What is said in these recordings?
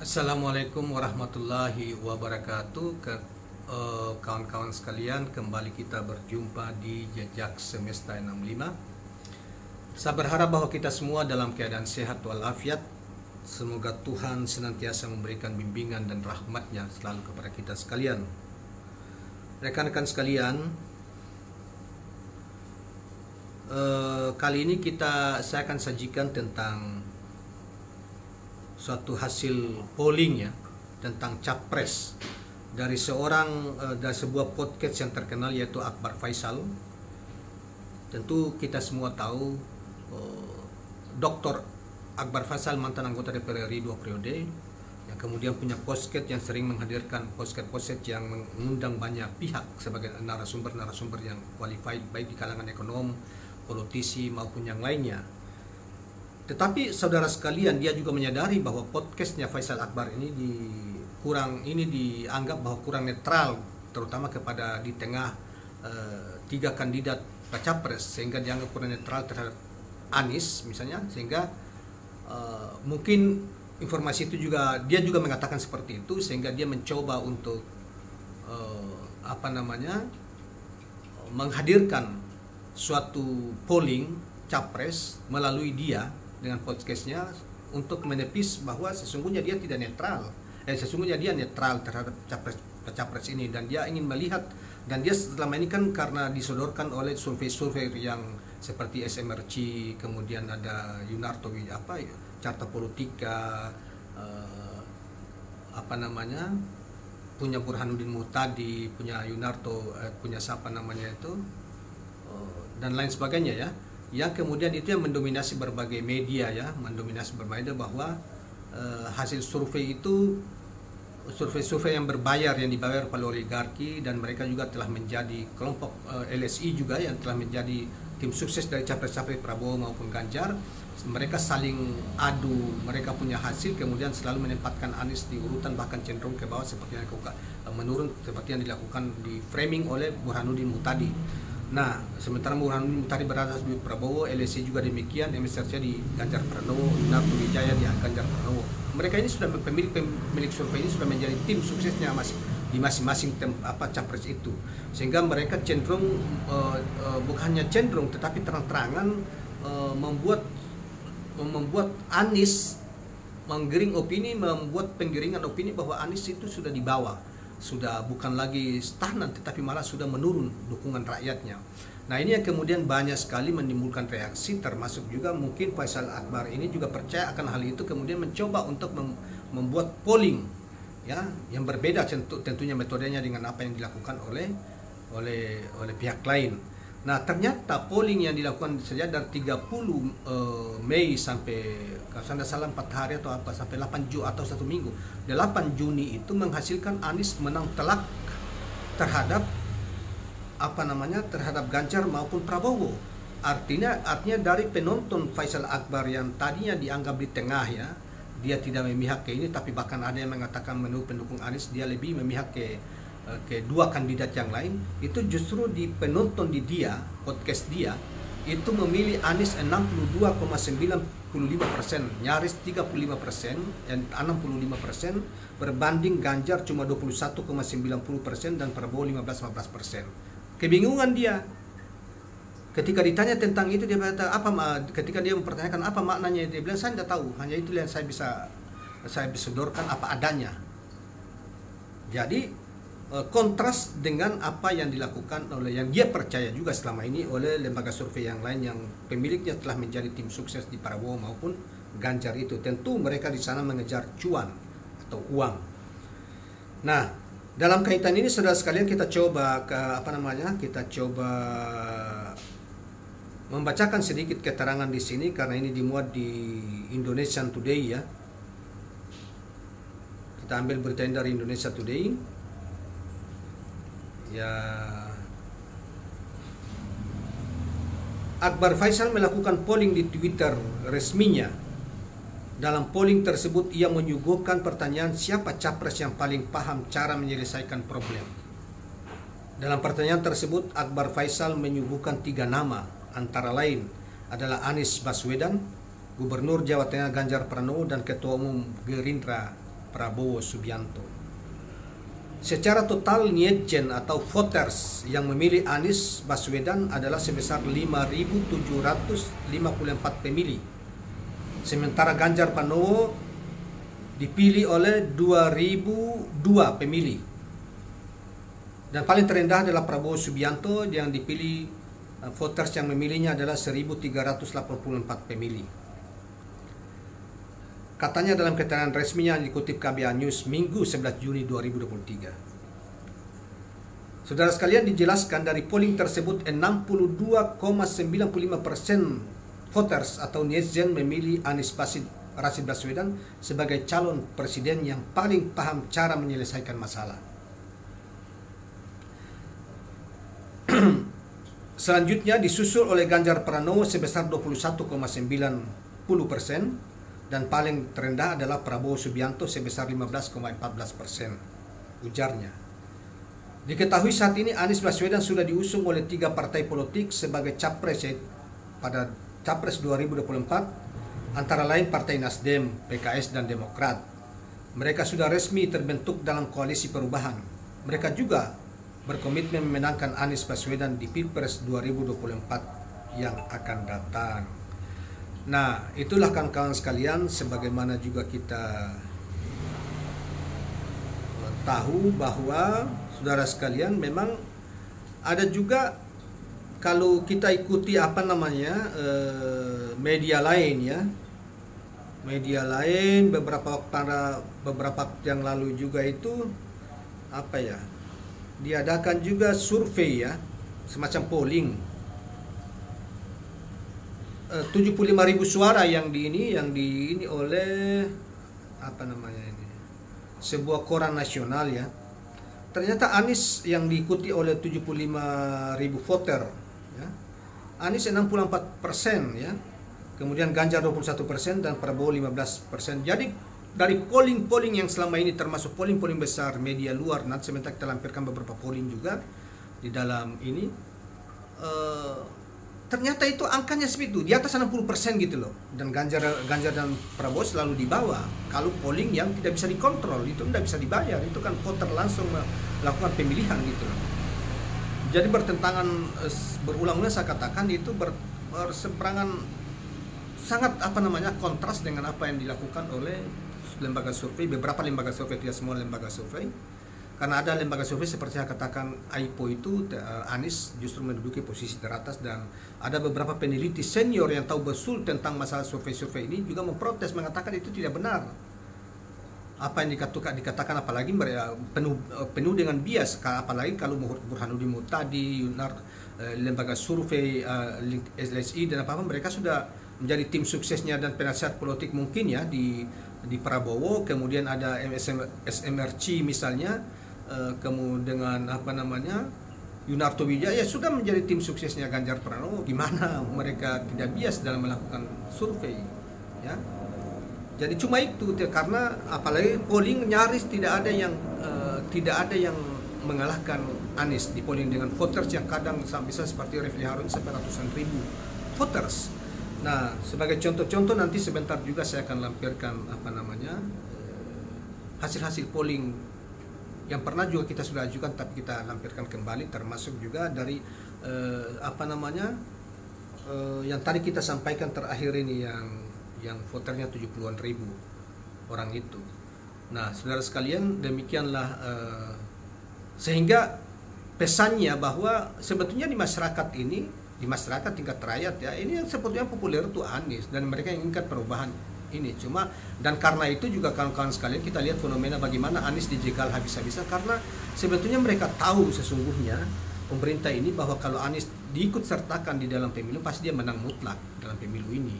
Assalamualaikum warahmatullahi wabarakatuh. Kawan-kawan sekalian, kembali kita berjumpa di Jejak Semesta 65. Saya berharap bahwa kita semua dalam keadaan sehat walafiat. Semoga Tuhan senantiasa memberikan bimbingan dan rahmatnya selalu kepada kita sekalian. Rekan-rekan sekalian, kali ini saya akan sajikan tentang suatu hasil polling ya, tentang capres dari sebuah podcast yang terkenal, yaitu Akbar Faisal. Tentu kita semua tahu Dr. Akbar Faisal mantan anggota DPR RI 2 periode, yang kemudian punya podcast yang sering menghadirkan podcast yang mengundang banyak pihak sebagai narasumber yang qualified, baik di kalangan ekonom, politisi maupun yang lainnya. Tetapi saudara sekalian, dia juga menyadari bahwa podcastnya Faisal Akbar ini dianggap bahwa kurang netral, terutama kepada di tengah tiga kandidat capres, sehingga dianggap kurang netral terhadap Anies misalnya, sehingga mungkin informasi itu dia juga mengatakan seperti itu, sehingga dia mencoba untuk menghadirkan suatu polling capres melalui dia dengan podcastnya untuk menepis bahwa sesungguhnya dia tidak netral. Sesungguhnya dia netral terhadap capres ini, dan dia ingin melihat, dan dia selama ini kan karena disodorkan oleh survei-survei yang seperti SMRC, kemudian ada Yunarto Carta Politika, punya Burhanuddin Muhtadi, punya Yunarto, punya dan lain sebagainya ya, yang kemudian itu yang mendominasi berbagai media ya, bahwa hasil survei itu survei yang berbayar, yang dibayar oleh oligarki, dan mereka juga telah menjadi kelompok LSI juga yang telah menjadi tim sukses dari capres-capres Prabowo maupun Ganjar. Mereka saling adu, mereka punya hasil, kemudian selalu menempatkan Anies di urutan bahkan cenderung ke bawah seperti yang menurun seperti yang dilakukan di framing oleh Burhanuddin Muhtadi. Nah, sementara Burhanuddin Muhtadi berada di Prabowo, LSI juga demikian, MSRC di Ganjar Pranowo, Narto Wijaya di Ganjar Pranowo. Mereka ini sudah pemilik survei ini sudah menjadi tim suksesnya di masing-masing capres itu, sehingga mereka cenderung bukannya cenderung tetapi terang-terangan membuat Anies membuat penggiringan opini bahwa Anies itu sudah di bawah, sudah bukan lagi stagnan tetapi malah sudah menurun dukungan rakyatnya. Nah, ini yang kemudian banyak sekali menimbulkan reaksi, termasuk juga mungkin Faisal Akbar ini juga percaya akan hal itu, kemudian mencoba untuk membuat polling ya yang berbeda tentunya metodenya dengan apa yang dilakukan oleh pihak lain. Nah, ternyata polling yang dilakukan sejak dari 30 Mei sampai kalau saya salah 4 hari sampai 8 Juni atau 1 minggu. 8 Juni itu menghasilkan Anies menang telak terhadap terhadap Ganjar maupun Prabowo. Artinya dari penonton Faisal Akbar yang tadinya dianggap di tengah ya, dia tidak memihak ke ini, tapi bahkan ada yang mengatakan menurut pendukung Anies dia lebih memihak ke dua kandidat yang lain, itu justru di penonton di podcast dia itu memilih Anies 62,95%, nyaris 35%, dan 65% berbanding Ganjar cuma 21,90% dan Prabowo 15%. Kebingungan dia ketika ditanya tentang itu. Dia berkata ketika dia mempertanyakan apa maknanya, dia bilang saya tidak tahu, hanya itu yang saya bisa sodorkan apa adanya. Jadi kontras dengan apa yang dilakukan yang dia percaya juga selama ini oleh lembaga survei yang lain yang pemiliknya telah menjadi tim sukses di Prabowo maupun Ganjar itu. Tentu mereka di sana mengejar cuan atau uang. Nah, dalam kaitan ini saudara sekalian, kita coba membacakan sedikit keterangan di sini karena ini dimuat di Indonesian Today ya. Kita ambil berita dari Indonesia Today. Ya, Akbar Faisal melakukan polling di Twitter resminya. Dalam polling tersebut ia menyuguhkan pertanyaan siapa capres yang paling paham cara menyelesaikan problem. Dalam pertanyaan tersebut Akbar Faisal menyuguhkan 3 nama, antara lain adalah Anies Baswedan, Gubernur Jawa Tengah Ganjar Pranowo, dan Ketua Umum Gerindra Prabowo Subianto. Secara total Nietjen atau voters yang memilih Anies Baswedan adalah sebesar 5.754 pemilih. Sementara Ganjar Pranowo dipilih oleh 2.002 pemilih. Dan paling terendah adalah Prabowo Subianto yang dipilih voters yang memilihnya adalah 1.384 pemilih. Katanya dalam keterangan resminya yang dikutip KBA News Minggu 11 Juni 2023. Saudara sekalian, dijelaskan dari polling tersebut 62,95% voters atau netizen memilih Anies Rashid Baswedan sebagai calon presiden yang paling paham cara menyelesaikan masalah. Selanjutnya disusul oleh Ganjar Pranowo sebesar 21,90%. Dan paling terendah adalah Prabowo Subianto sebesar 15,14%, ujarnya. Diketahui saat ini Anies Baswedan sudah diusung oleh 3 partai politik sebagai capres pada Capres 2024, antara lain Partai Nasdem, PKS, dan Demokrat. Mereka sudah resmi terbentuk dalam koalisi perubahan. Mereka juga berkomitmen memenangkan Anies Baswedan di Pilpres 2024 yang akan datang. Nah, itulah kawan-kawan sekalian, sebagaimana juga kita tahu bahwa saudara sekalian memang ada juga, kalau kita ikuti media lain ya, media lain beberapa yang lalu juga itu diadakan juga survei ya, semacam polling. 75.000 suara yang di ini oleh sebuah koran nasional ya. Ternyata Anies yang diikuti oleh 75.000 voter ya. Anies 64% ya. Kemudian Ganjar 21% dan Prabowo 15%. Jadi dari polling yang selama ini, termasuk polling besar media luar, nanti sebentar kita lampirkan beberapa polling juga di dalam ini, ternyata itu angkanya segitu, di atas 60% gitu loh. Dan Ganjar dan Prabowo selalu di bawah. Kalau polling yang tidak bisa dikontrol, itu tidak bisa dibayar, itu kan voter langsung melakukan pemilihan gitu loh. Jadi bertentangan, berulang-ulang saya katakan, itu berseberangan sangat kontras dengan apa yang dilakukan oleh lembaga survei, beberapa lembaga survei, tidak semua lembaga survei. Karena ada lembaga survei seperti yang katakan AIPO itu, Anies justru menduduki posisi teratas, dan ada beberapa peneliti senior yang tahu betul tentang masalah survei-survei ini juga memprotes, mengatakan itu tidak benar. Apa yang dikatakan apalagi penuh dengan bias, apalagi kalau Burhanuddin Muhtadi, lembaga survei, LSI dan apa mereka sudah menjadi tim suksesnya dan penasihat politik mungkin ya di Prabowo. Kemudian ada SMRC misalnya, kemudian dengan Yunarto Wijaya sudah menjadi tim suksesnya Ganjar Pranowo. Gimana mereka tidak bias dalam melakukan survei ya. Jadi cuma itu, karena apalagi polling nyaris tidak ada yang mengalahkan Anies di polling dengan voters yang kadang bisa seperti Refli Harun sampai ratusan ribu voters. Nah, sebagai contoh-contoh nanti sebentar juga saya akan lampirkan hasil-hasil polling yang pernah juga kita sudah ajukan, tapi kita lampirkan kembali, termasuk juga dari yang tadi kita sampaikan terakhir ini yang voternya 70-an ribu orang itu. Nah, saudara sekalian, demikianlah sehingga pesannya bahwa sebetulnya di masyarakat tingkat rakyat ya, ini yang sebetulnya populer itu Anies, dan mereka inginkan perubahan ini. Cuma, dan karena itu juga kawan-kawan sekalian, kita lihat fenomena bagaimana Anies dijegal habis-habisan, karena sebetulnya mereka tahu sesungguhnya pemerintah ini bahwa kalau Anies diikut sertakan di dalam pemilu, pasti dia menang mutlak dalam pemilu ini,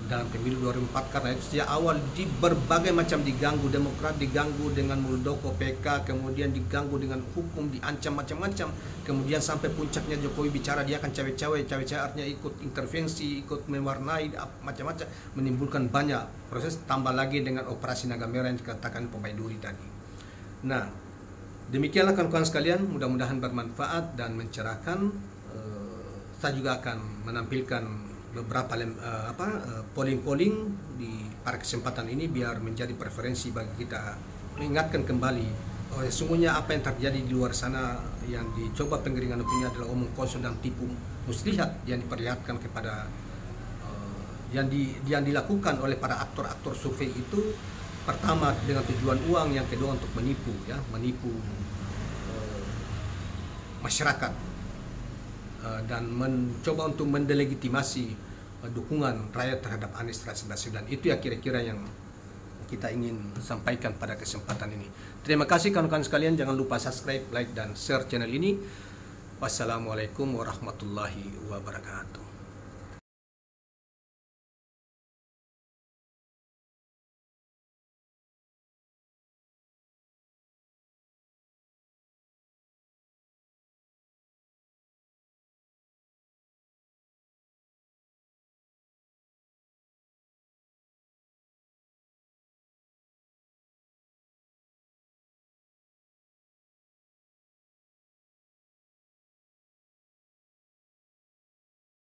dalam pemilu 2004. Karena itu sejak awal di berbagai macam diganggu, Demokrat diganggu dengan Muldoko PK, kemudian diganggu dengan hukum, diancam macam-macam, kemudian sampai puncaknya Jokowi bicara dia akan cawe-cawe artinya ikut intervensi, ikut mewarnai macam-macam, menimbulkan banyak proses, tambah lagi dengan operasi naga merah yang dikatakan Pak Baiduri tadi. Nah, demikianlah kawan-kawan sekalian, mudah-mudahan bermanfaat dan mencerahkan. Saya juga akan menampilkan beberapa polling-polling di pada kesempatan ini biar menjadi preferensi bagi kita mengingatkan kembali bahwa sesungguhnya apa yang terjadi di luar sana yang dicoba penggiringan opini adalah omong kosong dan tipu muslihat yang diperlihatkan kepada yang dilakukan oleh para aktor-aktor survei itu, pertama dengan tujuan uang, yang kedua untuk menipu masyarakat dan mencoba untuk mendelegitimasi dukungan rakyat terhadap Anies Rashid Baswedan. Itu ya kira-kira yang kita ingin sampaikan pada kesempatan ini. Terima kasih kawan-kawan sekalian, jangan lupa subscribe, like, dan share channel ini. Wassalamualaikum warahmatullahi wabarakatuh.